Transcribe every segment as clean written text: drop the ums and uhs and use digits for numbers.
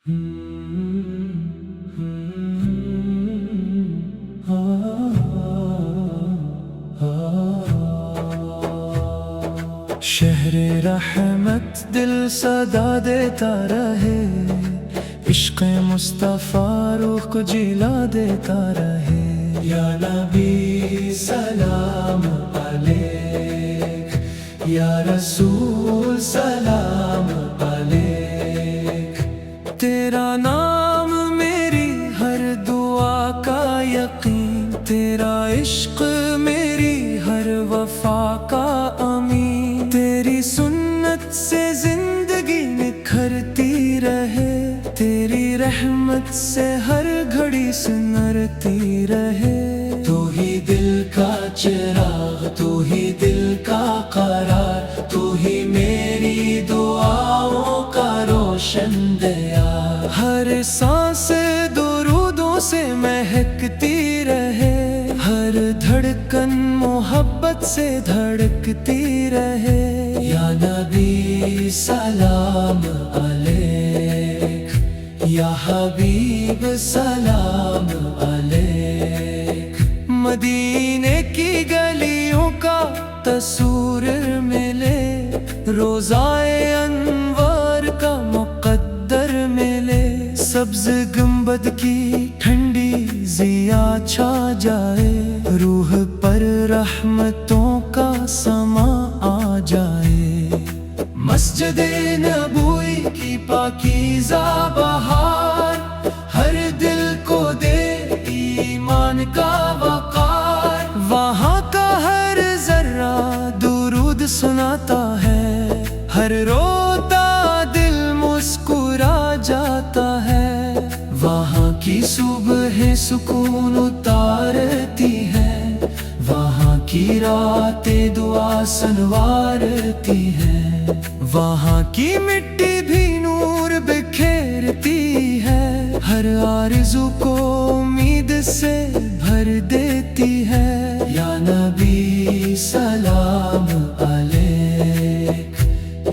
شہر رحمت دل صدا دیتا رہے، عشق مصطفیٰ روح کو جلا دیتا رہے۔ یا نبی سلام علیک، یا رسول سلام علیک، تیرا نام میری ہر دعا کا یقین، تیرا عشق میری ہر وفا کا امین، تیری سنت سے زندگی نکھرتی رہے، تیری رحمت سے ہر گھڑی سنرتی رہے۔ تو ہی دل کا چراغ، تو ہی دل کا قرار، تو ہی میری دعاؤں کا روشن دیا، ہر سانس درودوں سے مہکتی رہے، ہر دھڑکن محبت سے دھڑکتی رہے۔ یا نبی سلام علیک، یا حبیب سلام علیک، مدینے کی گلیوں کا تصور ملے، روضائے انوار کا مقدر ملے، سبز گنبد کی ٹھنڈی ضیا چھا جائے، روح پر رحمتوں کا سما آ جائے، مسجد نبوی کی پاکیزہ بہار ہر دل کو دے ایمان کا وقار، وہاں کا ہر ذرہ درود سناتا ہے، ہر روتا دل مسکرا جاتا ہے، وہاں کی صبح سکون اتارتی ہے، وہاں کی راتیں دعا سنوارتی ہے، وہاں کی مٹی بھی نور بکھیرتی ہے، ہر آرزو کو امید سے بھر دیتی ہے۔ یا نبی سلام علیک،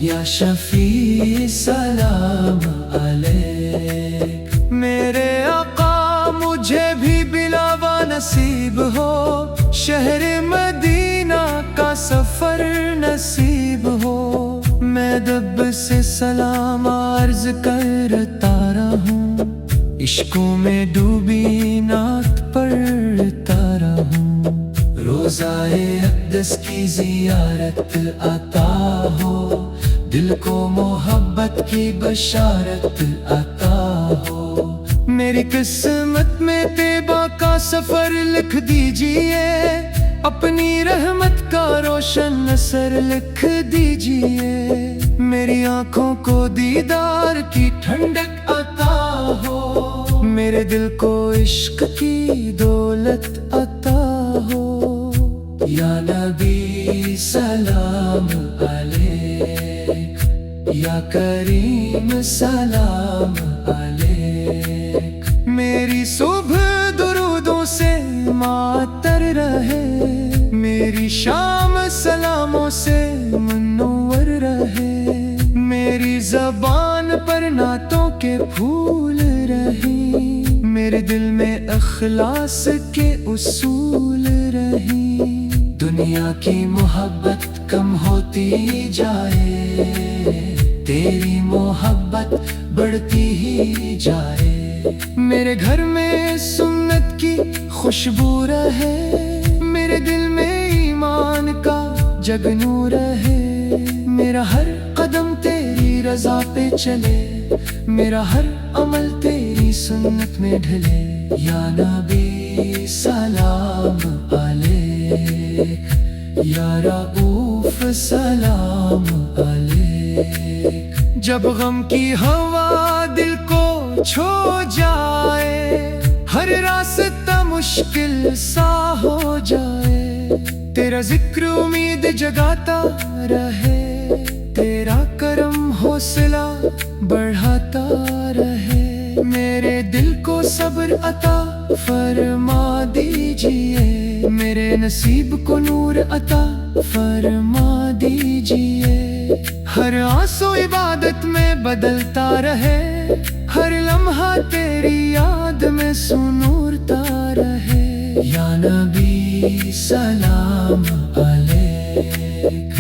یا شفیع سلام علیک، میرے آقا مجھے بھی بلاوا نصیب ہو، شہر مدینہ کا سفر نصیب ہو، میں دب سے سلام عرض کرتا رہوں، عشقوں میں ڈوبی نعت پڑھتا رہوں، روضائے اقدس کی زیارت عطا ہو، دل کو محبت کی بشارت عطا ہو، میری قسمت میں طیبہ کا سفر لکھ دیجئے، اپنی رحمت کا روشن اثر لکھ دیجئے، میری آنکھوں کو دیدار کی ٹھنڈک عطا ہو، میرے دل کو عشق کی دولت عطا ہو۔ یا نبی سلام علیک، یا کریم سلام علیک، میری صبح درودوں سے معطر رہے، میری شام سلاموں سے منور رہے، میری زبان پر نعتوں کے پھول رہیں، میرے دل میں اخلاص کے اصول رہیں، دنیا کی محبت کم ہوتی جائے، تیری محبت بڑھتی ہی جائے، میرے گھر میں سنت کی خوشبو رہے، میرے دل میں ایمان کا جگنو رہے، میرا ہر قدم تیری رضا پہ چلے، میرا ہر عمل تیری سنت میں ڈھلے۔ یا نبی سلام علیک، یا رؤوف سلام علیک، جب غم کی ہوا دل کو چھو جائے، ہر راستہ مشکل سا ہو جائے، تیرا ذکر امید جگاتا رہے، تیرا کرم حوصلہ بڑھاتا رہے، میرے دل کو صبر عطا فرما دیجئے، میرے نصیب کو نور عطا فرما دیجئے، ہر آنسو عبادت میں بدلتا رہے، ہر تیری یاد میں سنورتا رہے، یا نبی سلام علیک،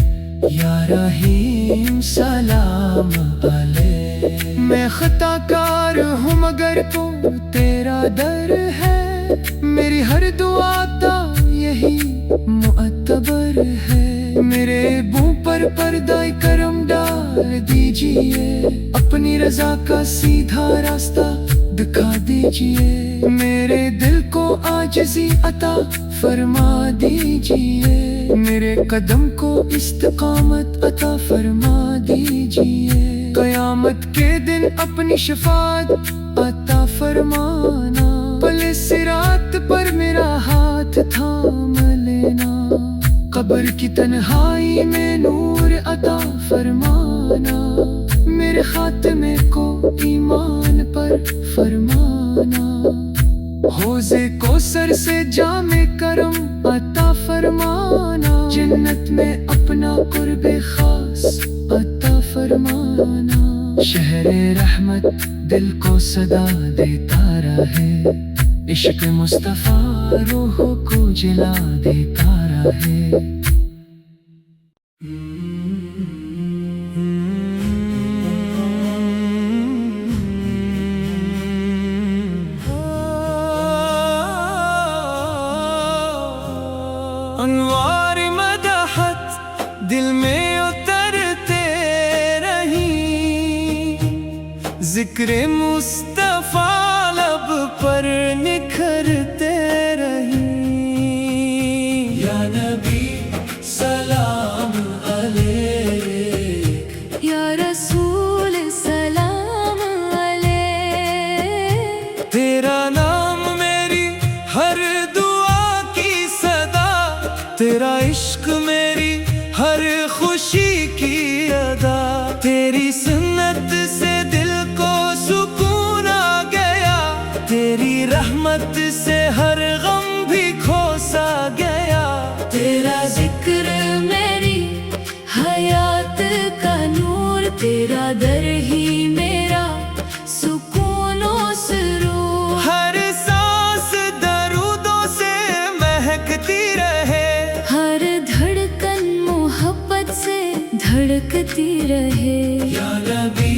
یا رحیم سلام علیک۔ میں خطا کار ہوں مگر تو تیرا در ہے، میری ہر دعا کا یہی معتبر ہے۔ میرے منہ پر پردہ کرم ڈال دیجئے، اپنی رضا کا سیدھا راستہ دکھا دیجئے، میرے دل کو عاجزی عطا فرما دیجئے، میرے قدم کو استقامت عطا فرما دیجئے، قیامت کے دن اپنی شفاعت عطا فرمانا، پل صراط پر میرا ہاتھ تھام لینا، قبر کی تنہائی میں نور عطا فرمانا، میرے خاتمے کو ایمان پر فرمانا، حوض کوثر سے جام کرم عطا فرمانا، جنت میں اپنا قرب خاص عطا فرمانا، شہر رحمت دل کو صدا دیتا رہے، عشق مصطفیٰ روح کو جلا دیتا رہے۔ انوار مدحت دل میں اترتے رہی، ذکر مصطفیٰ لب پر نکھرتے رہی، یا نبی سلام علیک، یا رسول سلام علیک، تیرا نام میری ہر دعا کی صدا، تیرا عشق میری ہر خوشی کی ادا، تیری سنت سے دل کو سکون آ گیا، تیری رحمت سے ہر غم بھی کھوسا گیا، تیرا ذکر میری حیات کا نور، تیرا در ہی میرا سکون و سرور، ہر سانس درودوں سے مہکتی رہے، ہر دھڑکن محبت سے دھڑکتی رہے، یا نبی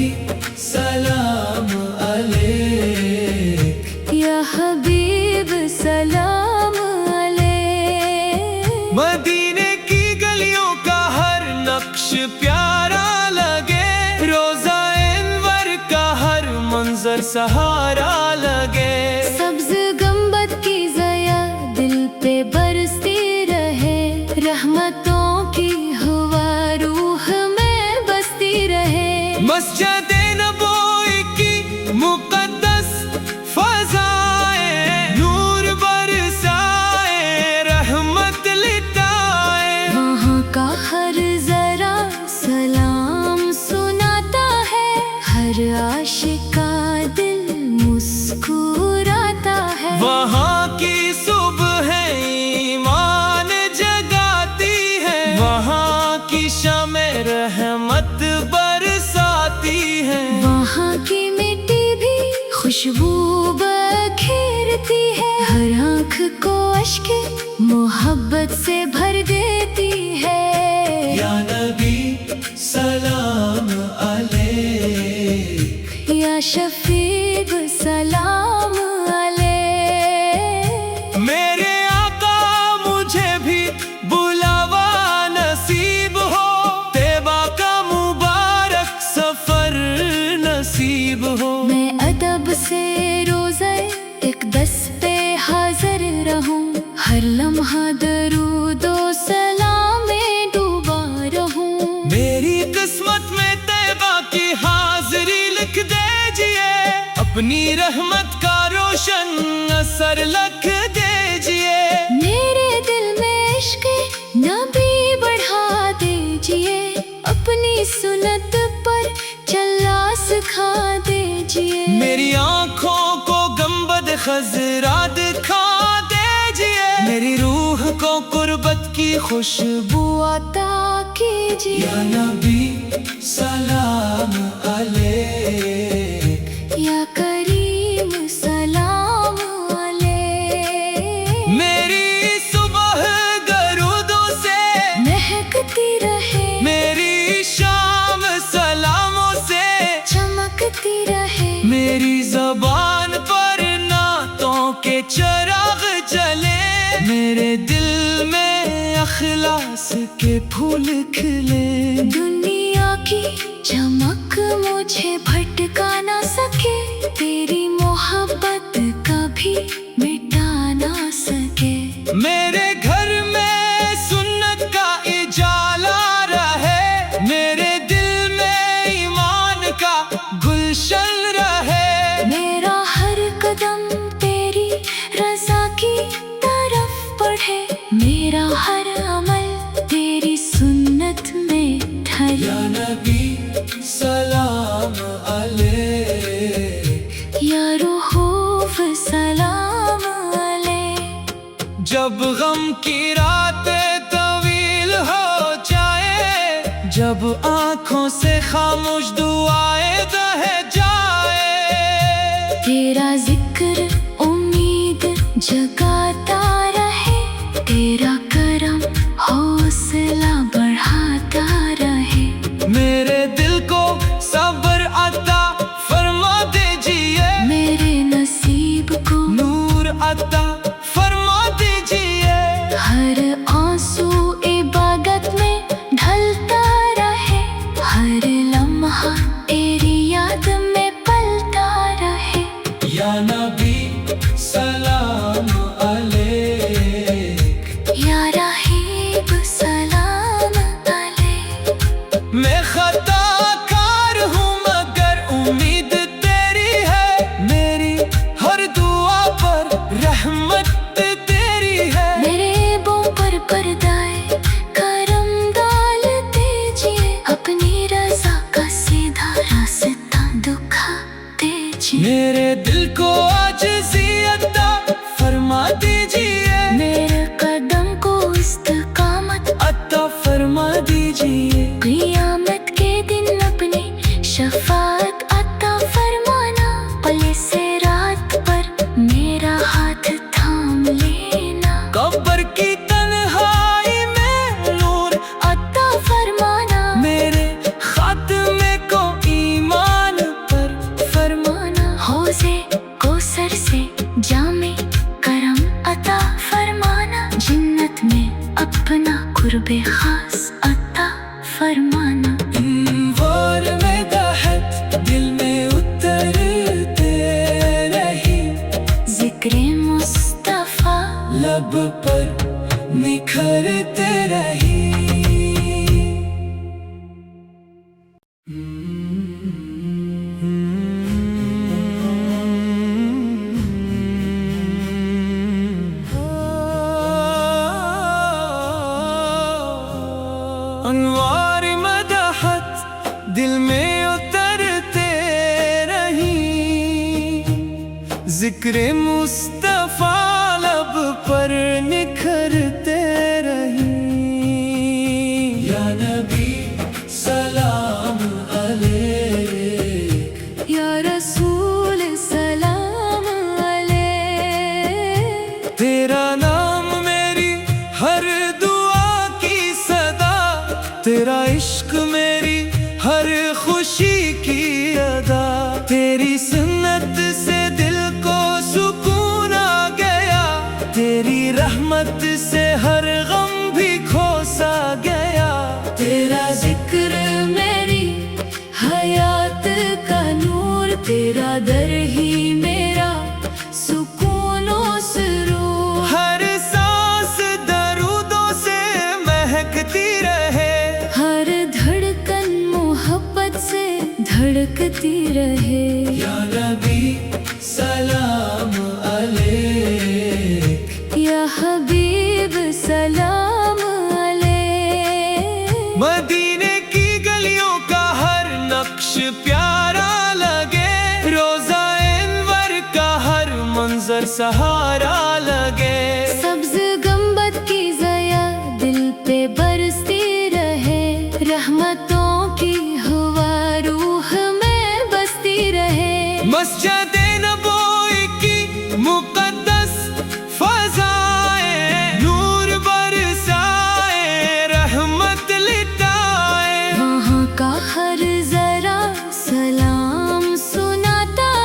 سلام علیک، یا حبیب سلام علیک، مدینے کی گلیوں کا ہر نقش پیارا لگے، روضہ انور کا ہر منظر سہارا لگے، سبز گنبد کی ضیا دل پہ برستی رہے، رحمتوں کی ہوا روح میں بستی رہے، مسجد نبوی کی مقدس فضائیں نور برسائے، رحمت لٹائے، وہاں کا ہر ذرا سلام سناتا ہے، ہر عاشق کا دل مسکراتا ہے، وہاں کی صبح ایمان جگاتی ہے، وہاں کی شمع رحمت برساتی ہے، وہاں کی مٹی بھی خوشبو بکھیرتی ہے، ہر آنکھ کو اشک محبت سے بھر دیتی ہے، یا نبی سلام علیک، یا شفیع سلام علیک، میرے آقا مجھے بھی بلاوا نصیب ہو، طیبہ کا مبارک سفر نصیب ہو، میں ادب سے روزہ اقدس پہ حاضر رہوں، ہر لمحہ درود و سلام میں ڈوبا رہوں، میری قسمت میں طیبہ کی حاضری لکھ دیجئے، اپنی رحمت کا روشن اثر لکھ دیجئے، میرے دل میں عشق نبی بڑھا دیجئے، اپنی سنت پر چلنا سکھا دیجئے، میری آنکھوں کو گنبد خضرا دکھا دیجئے، میری روح کو قربت کی خوشبو عطا کیجئے، یا نبی سلام علیک، یا کریم میری زبان پر نعتوں کے چراغ جلے، میرے دل میں اخلاص کے پھول کھلے۔ دنیا کی چمک مجھے بھٹکا نہ سکے، تیری محبت کبھی مٹا نہ سکے۔ میرے گھر میں سنت کا اجالا رہے، میرے دل میں ایمان کا گلشن رہے۔ میرا ہر قدم تیری رضا کی طرف بڑھے، میرا ہر عمل تیری سنت میں ڈھلے۔ یا نبی سلام علیک، یا رحوف سلام علیک۔ جب غم کی راتیں طویل ہو جائے، جب آنکھوں سے خاموش دعائیں دہ جائے، تیرا ذکر امید جگاتا رہے، تیرا کرم حوصلہ بڑھاتا رہے۔ میرے دل کو صبر عطا فرما دیجئے، میرے نصیب کو نور عطا فرما دیجئے۔ ہر آنسو عبادت میں ڈھلتا رہے، ہر لمحہ تیری یاد میں پلتا رہے۔ یا نبی سلام علیک، یا رحیب سلام علیک۔ میں خطا کار ہوں مگر امید تیری ہے، میری ہر دعا پر رحمت تیری ہے۔ میرے بوں پر پردائے کرم ڈال دیجئے، اپنی رضا کا سیدھا راستہ دکھا دیجئے۔ میرے دل کو عاجزی عطا فرما دیجئے، میرے قدم کو استقامت عطا فرما دیجئے۔ قیامت کے دن اپنی شفاعت عطا فرمانا، پلے سے رات پر میرا ہاتھ تھام لینا۔ قبر کی تنہائی میں نور عطا فرمانا، میرے خاتمے کو ایمان پر فرمانا۔ حوضے کوثر سے جامع کرم عطا فرمانا، جنت میں اپنا قرب خاص عطا فرمانا۔ انوار میں دہت دل میں اترتے رہی، ذکر مصطفیٰ لب پر نکھرتے رہی۔ انوار مدحت دل میں اترتے رہی، ذکر مصطفیٰ لب پر نکھرتے رہی۔ یا نبی سلام علیک، یا رسول سلام علیک۔ تیرا نام میری ہر دعا کی صدا، تیرا عشق میری ہر خوشی کی ادا، تیری سنت سے دل کو سکون آ گیا، تیری رحمت سے ہر غم بھی کھوسا گیا۔ تیرا ذکر میری حیات کا نور، تیرا در ہی میرا سکون و سرور۔ ہر سانس درودوں سے مہکتی رہے، ہر دھڑکن محبت سے دھڑکتی رہے۔ یا نبی سلام علیک، یا حبیب سلام علیک۔ مدینے کی گلیوں کا ہر نقش پیارا لگے، روضہ انور کا ہر منظر سہارا لگے۔ سبز گنبد کی ضیا دل پہ برستی رہے، رحمتوں کی ہوا روح میں بستی رہے۔ مسجد نبوی کی مقدس فضائیں نور برسائے، رحمت لٹائے۔ وہاں کا ہر ذرا سلام سناتا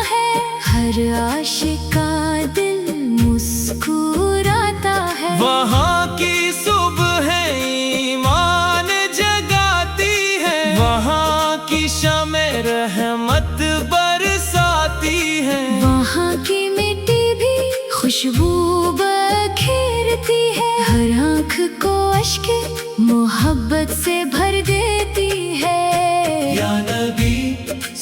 ہر عاشق کا دل مسکراتا ہے، وہاں کی صبح ایمان جگاتی ہے، وہاں کی شمع رحمت برساتی ہے، وہاں کی مٹی بھی خوشبو بکھیرتی ہے، ہر آنکھ کو اشک محبت سے بھر دیتی ہے۔ یا نبی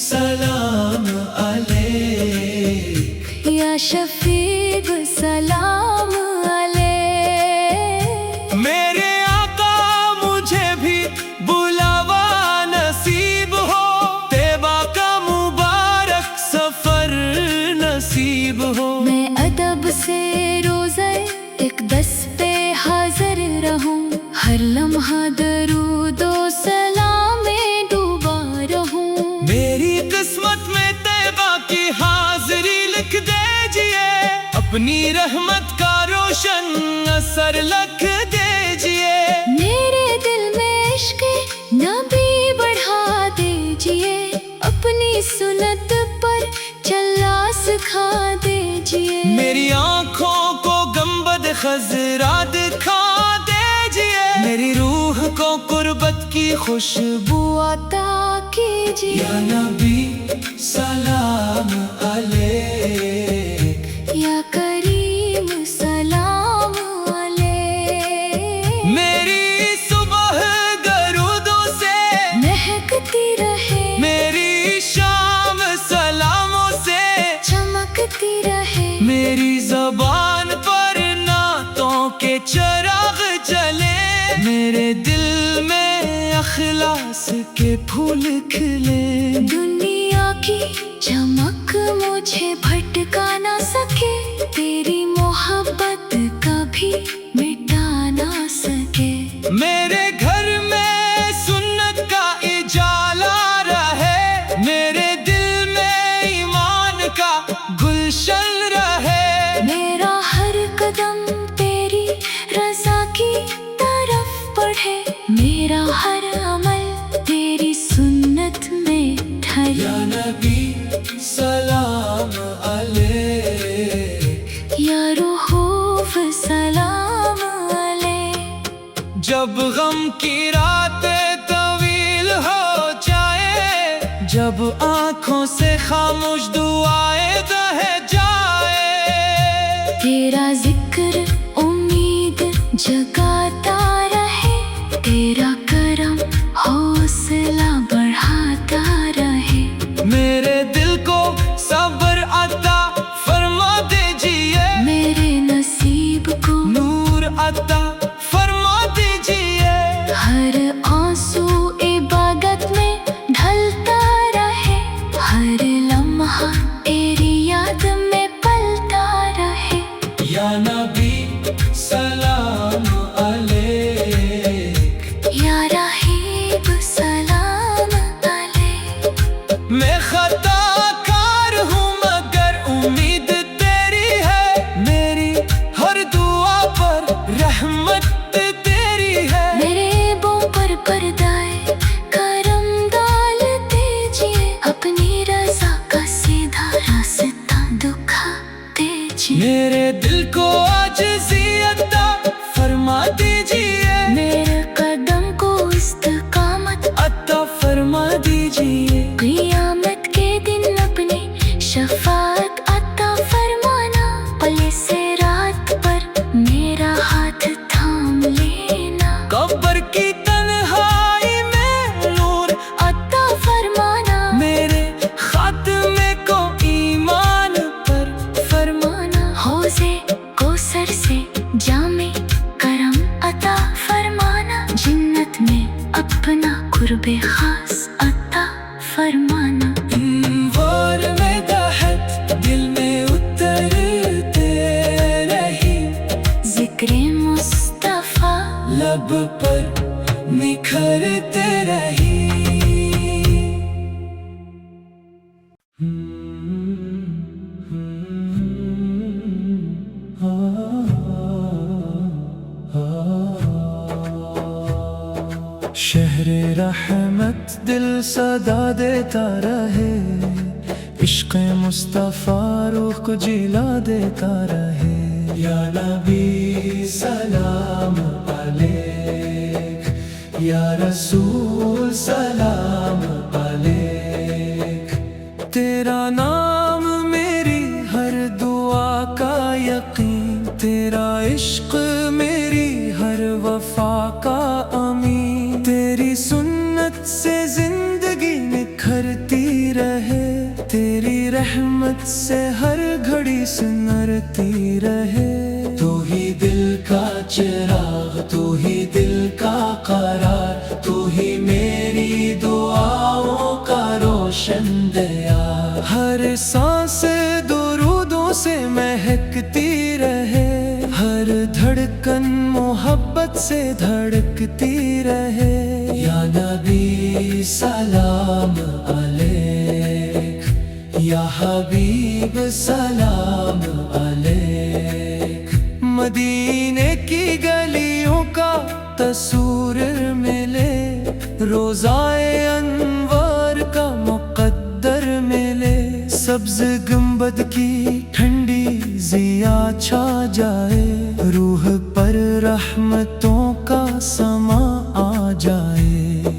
سلام علیک، یا شفیع سلام علیک، میرے آقا مجھے بھی بلاوا نصیب ہو، طیبہ کا مبارک سفر نصیب ہو، میں ادب سے روزہ اقدس پہ حاضر رہوں، ہر لمحہ درود و سلام میں ڈوبا رہوں، میری قسمت میں طیبہ کی حاضری لکھ دیجئے، اپنی رحمت کا روشن اثر لکھ دیجئے، میرے دل میں عشق نبی بڑھا دیجئے، اپنی سنت پر چلنا سکھا دیجئے، میری آنکھوں کو گنبد خضرا دکھا دیجئے، میری روح کو قربت کی خوشبو عطا کیجئے۔ یا نبی سلام علیک، یا کریم سلام علیک، میری صبح درودوں سے مہکتی رہے، میری شام سلاموں سے چمکتی رہے، میری زبان پر نعتوں کے چراغ جلے، میرے دل میں اخلاص کے پھول کھلے، دنیا کی چمک مجھے بھٹکا نہ سکے، تیری محبت کبھی مٹا نہ سکے، میرے گھر میں سنت کا اجالا رہے، میرے دل میں ایمان کا گلشن رہے، میرا ہر قدم تیری رضا کی طرف بڑھے، میرا ہر عمل تیری سنت میں ڈھلے۔ یا نبی سلام علیک، یا رحوف سلام علیک، جب غم کی راتیں طویل ہو جائے، جب آنکھوں سے خاموش دعائیں بہہ جائے، تیرا ذکر امید جگاتا رہے، تیرا کرم حوصلہ بڑھاتا رہے، میرے دل کو صبر عطا فرما دیجئے، میرے نصیب کو نور عطا فرما دیجئے، ہر آنسو عبادت میں ڈھلتا رہے، ہر لمحہ تیری یاد میں پلتا رہے، یا نبی سلام علیک، یا رحیب سلام علیک، میں خطا کار ہوں مگر امید تیری ہے، میری ہر دعا پر رحمت تیری ہے، میرے بوں پر پردائے کرم ڈال دیجئے، اپنی رضا کا سیدھا راستہ دکھا دیجئے، میرے دل کو عاجزی عطا فرما دیجئے، میرے قدم کو استقامت عطا فرما دیجئے، قیامت کے دن اپنی شفاعت عطا فرمانا، پلے سے رات پر میرا ہاتھ تھام لینا، قبر کی تنہائی میں نور عطا فرمانا، میرے خاتمے کو ایمان پر فرمانا، حوضے کوثر سے جامع کرم عطا فرمانا، جنت میں اپنا قرب خاص عطا فرمانا، انوار میں دہت دل میں اترتے رہی، ذکر مصطفیٰ لب پر نکھرتے رہی، شہر رحمت دل صدا دیتا رہے، عشق مصطفیٰ روح کو جلا دیتا رہے۔ یا نبی سلام علیک، یا رسول سلام علیک، تیرا نام میری ہر دعا کا یقین، تیرا عشق میری ہر وفا کا امین، تیری سنت سے زندگی نکھرتی رہے، تیری رحمت سے ہر گھڑی سنرتی رہے۔ تو ہی دل کا چراغ، تو ہی دل کا قرار، تو ہی میری دعاؤں کا روشن دیا، ہر سانس درودوں سے مہکتی رہے، ہر دھڑکن محبت سے دھڑکتی رہے۔ یا نبی سلام علیک، یا حبیب سلام علیک، مدینے کی گلیوں کا تصور ملے، روضائے انوار کا مقدر ملے، سبز گنبد کی ٹھنڈی ضیا چھا جائے، روح پر رحمتوں کا سما آ جائے،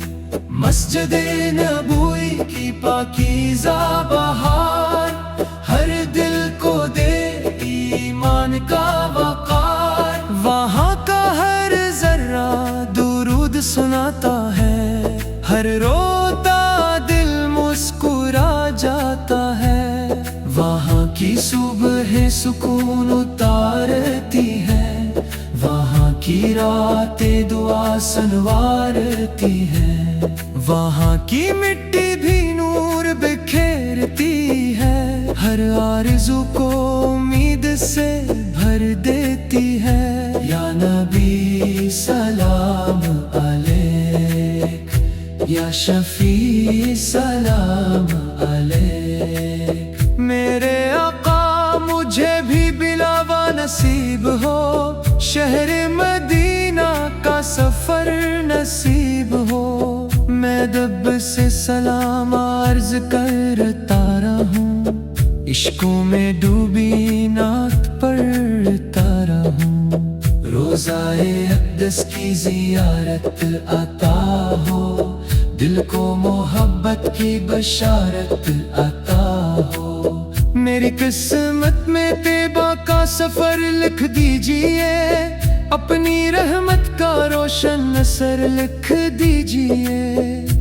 مسجد نبوی کی پاکیزہ بہار ہر دل کو دے ایمان کا وقار، وہاں کا ہر ذرہ درود سناتا ہے، ہر روتا دل مسکرا جاتا ہے، وہاں کی صبح سکون اتارتی ہے، وہاں کی راتیں دعا سنوارتی ہے، وہاں کی مٹی بھی نور بکھیرتی ہے، ہر آرزو کو امید سے بھر دیتی ہے۔ یا نبی سلام علیک، یا شفیع سلام علیک، میرے آقا مجھے بھی بلاوا نصیب ہو، شہر مدینہ کا سفر نصیب ہو، میں دب سے سلام عرض کرتا رہوں، عشقوں میں ڈوبی نعت پڑھتا رہوں، روضائے اقدس کی زیارت عطا ہو، دل کو محبت کی بشارت عطا ہو، میری قسمت میں طیبہ کا سفر لکھ دیجئے، اپنی رحمت کا روشن اثر لکھ دیجئے،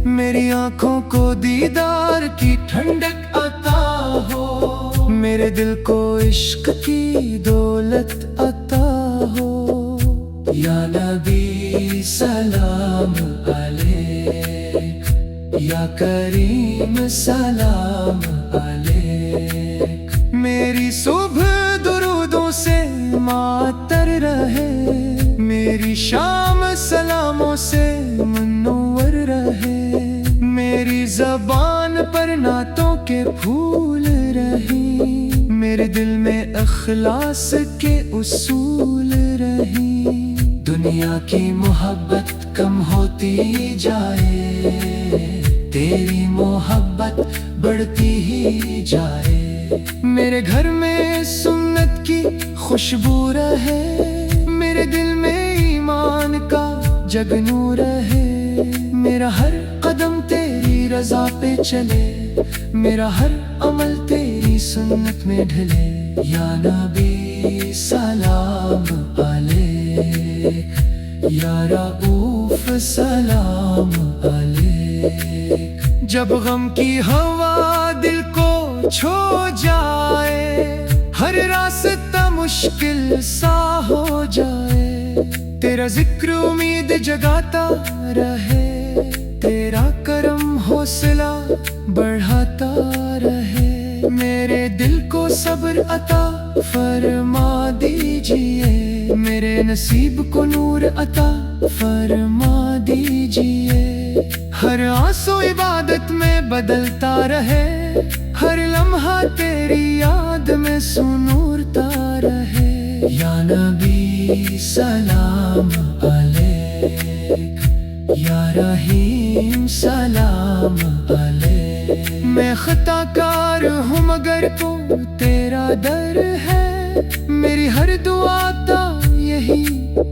میری آنکھوں کو دیدار کی ٹھنڈک عطا ہو، میرے دل کو عشق کی دولت عطا ہو۔ یا نبی سلام علیک، یا کریم سلام علیک، میری صبح درودوں سے معطر رہے، میری شام سلاموں سے منور رہے، میری زبان پر نعتوں کے پھول رہیں، میرے دل میں اخلاص کے اصول رہیں، دنیا کی محبت کم ہوتی جائے، تیری محبت بڑھتی ہی جائے، میرے گھر میں سنت کی خوشبو رہے، میرے دل میں ایمان کا جگنو رہے، میرا ہر قدم تیری رضا پہ چلے، میرا ہر عمل تیری سنت میں ڈھلے۔ یا نبی سلام علیک، یا رؤوف سلام علیک، جب غم کی ہوا دل کو چھو جائے، ہر راستہ مشکل سا ہو جائے، تیرا ذکر امید جگاتا رہے، تیرا کرم حوصلہ بڑھاتا رہے، میرے دل کو صبر عطا فرما دیجئے، میرے نصیب کو نور عطا فرما دیجئے، ہر آنسو عبادت میں بدلتا رہے، ہر لمحہ تیری یاد میں سنورتا رہے۔ یا نبی سلام علیک، یا رحیم سلام علیک، میں خطا کار ہوں تیرا در ہے، میری ہر دعا کا یہی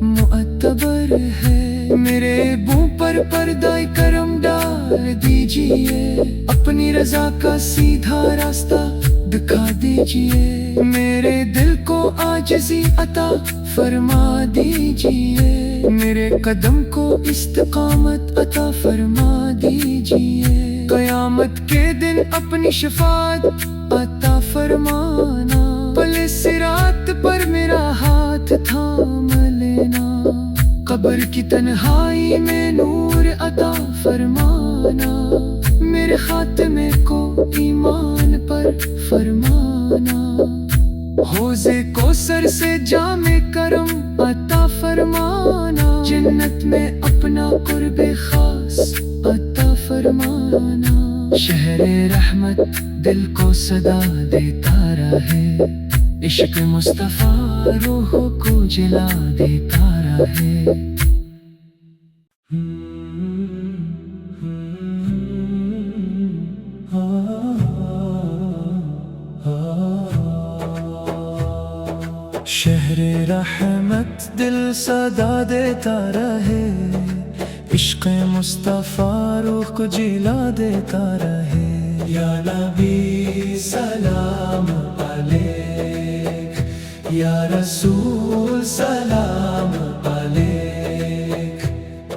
معتبر ہے۔ میرے منہ پر پردہ کرم ڈال دیجئے، اپنی رضا کا سیدھا راستہ دکھا دیجئے، میرے دل کو عاجزی عطا فرما دیجئے، میرے قدم کو استقامت عطا فرما دیجئے، قیامت کے دن اپنی شفاعت عطا فرمانا، پل صراط پر میرا ہاتھ تھام لینا، قبر کی تنہائی میں نور عطا فرمانا، میرے خاتمے کو ایمان پر فرمانا، حوضے کوثر سے جام کرم عطا فرمانا، جنت میں اپنا قرب خاص عطا فرمانا، شہر رحمت دل کو صدا دیتا رہے، عشق مصطفیٰ روح کو جلا دیتا رہے۔ شہر رحمت دل صدا دیتا رہے، عشق مصطفیٰ روح کو جلا دیتا رہے، یا نبی سلام علیک، یا رسول سلام علیک،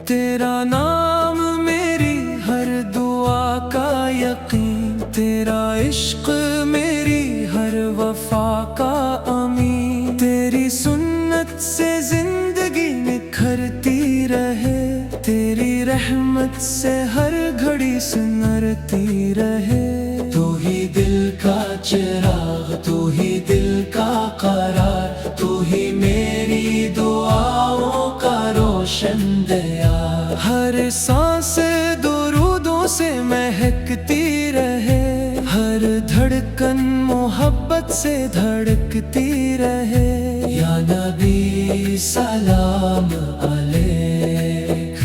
تیرا نام میری ہر دعا کا یقین، تیرا عشق میری ہر وفا کا امین، تیری سنت سے زندگی نکھرتی رہے، تیری رحمت سے ہر گھڑی سنرتی رہے، تو ہی دل کا چراغ، تو ہی دل کا قرار، تو ہی میری دعاؤں کا روشن دیا، ہر سانس درودوں سے مہکتی رہے، ہر دھڑکن محبت سے دھڑکتی رہے، یا نبی سلام علیک،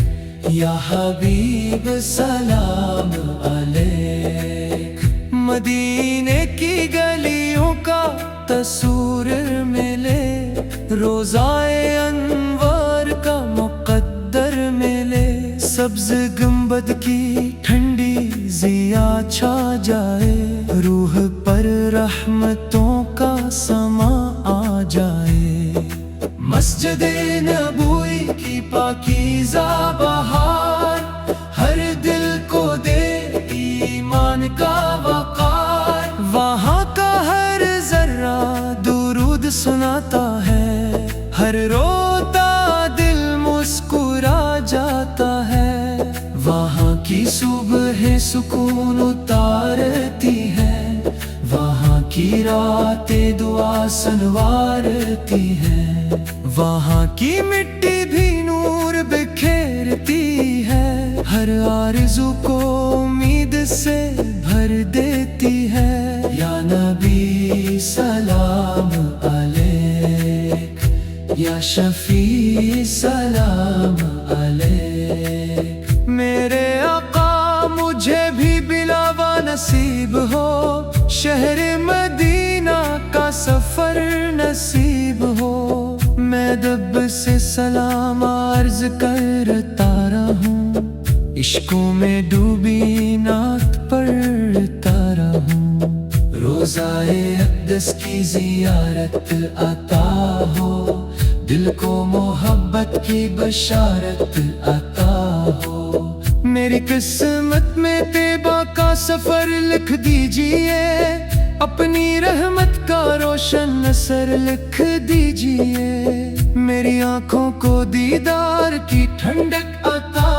یا حبیب سلام علیک، مدینے کی گلیوں کا تصور ملے، روضائے انوار کا مقدر ملے، سبز گنبد کی ٹھنڈی ضیا چھا جائے، روح پر رحمتوں کا سما آ جائے، مسجد نبوی کی پاکیزہ بہار ہر دل کو دے ایمان کا وقار، وہاں کا ہر ذرہ درود سناتا ہے، ہر روتا دل مسکرا جاتا ہے، وہاں کی صبح سکون اتارتی ہے، وہاں کی راتیں دعا سنوارتی ہے، وہاں کی مٹی بھی نور بکھیرتی ہے، ہر آرزو کو امید سے بھر دیتی ہے، یا نبی سلام علیک، یا شفیع سلام علیک، میرے آقا مجھے بھی بلاوا نصیب ہو، شہر مدینہ کا سفر نصیب ہو، میں دب سے سلام عرض کرتا رہوں، عشقوں میں ڈوبی نعت پڑھتا رہوں، روزائے اقدس کی زیارت عطا ہو، دل کو محبت کی بشارت عطا ہو، میری قسمت میں طیبہ کا سفر لکھ دیجئے، اپنی رحمت کا روشن اثر لکھ دیجئے، میری آنکھوں کو دیدار کی ٹھنڈک عطا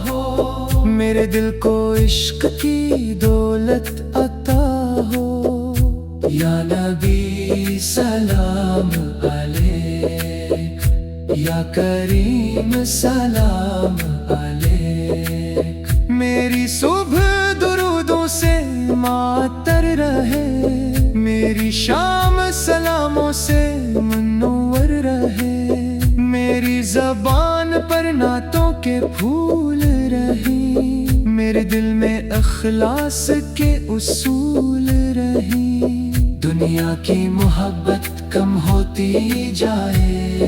ہو، میرے دل کو عشق کی دولت عطا ہو، یا نبی سلام علیک، یا کریم سلام علیک، میری صبح درودوں سے معطر رہے، میری شام سلاموں سے منور رہے، میری زبان پر نعتوں کے پھول رہیں، میرے دل میں اخلاص کے اصول رہیں، دنیا کی محبت کم ہوتی جائے،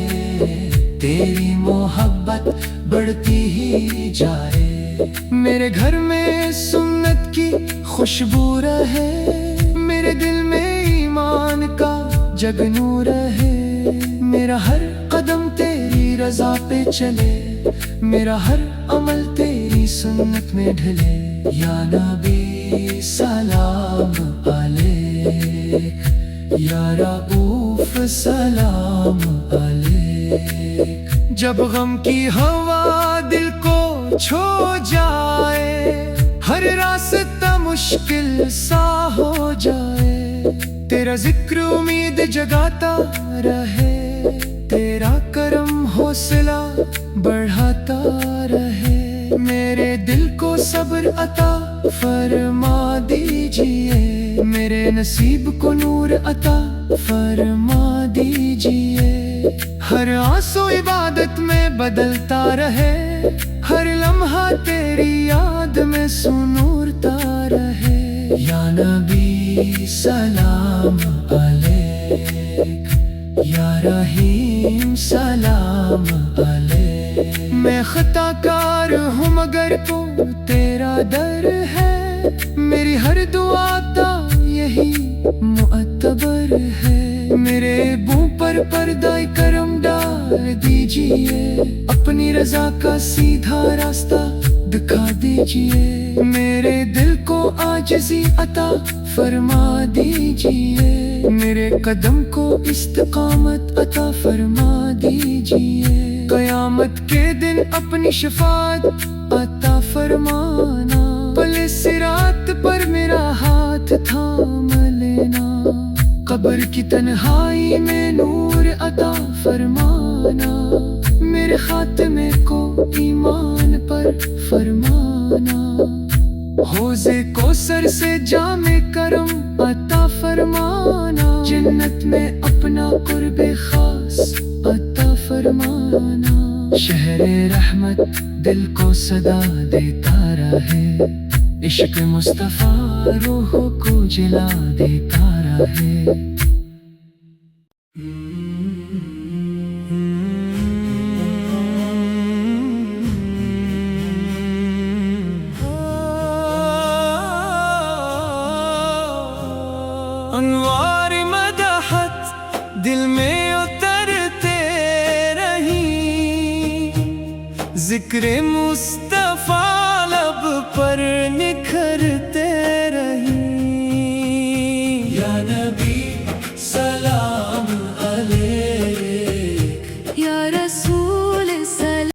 تیری محبت بڑھتی ہی جائے۔ میرے گھر میں سنت کی خوشبو رہے، میرے دل میں ایمان کا جگنو رہے، میرا ہر قدم تیری رضا پہ چلے، میرا ہر عمل تیری سنت میں ڈھلے۔ یا نبی سلام علیک، یا رؤوف سلام علیک۔ جب غم کی ہوا دل کو چھو جائے، ہر راستہ مشکل سا ہو جائے، تیرا ذکر امید جگاتا رہے، تیرا کرم حوصلہ بڑھاتا رہے۔ میرے دل کو صبر عطا فرما دیجئے، میرے نصیب کو نور عطا فرما دیجئے۔ ہر آنسو عبادت میں بدلتا رہے، ہر لمحہ تیری یاد میں سنورتا رہے۔ یا نبی سلام علیک، یا رحیم سلام علیک۔ میں خطا کار ہوں مگر تو تیرا در ہے، میری ہر دعا تا یہی معتبر ہے۔ میرے بوں پر پردہ کرم ڈال دیجئے، اپنی رضا کا سیدھا راستہ دکھا دیجئے۔ میرے دل کو عاجزی عطا فرما دیجئے، میرے قدم کو استقامت عطا فرما دیجئے۔ قیامت کے دن اپنی شفاعت عطا فرمانا، پل صراط پر میرا ہاتھ تھام لینا، قبر کی تنہائی میں نور عطا فرمانا، میرے خاتمے کو ایمان پر فرمانا۔ حوضے کوثر سے جام کرم عطا فرمانا، جنت میں اپنا قرب خاص عطا فرمانا۔ شہر رحمت دل کو صدا دیتا رہے، عشق مصطفیٰ روح کو جلا دیتا رہے۔ انوار مدحت دل میں اترتے رہی، ذکر مصطفیٰ لب پر نکھرتے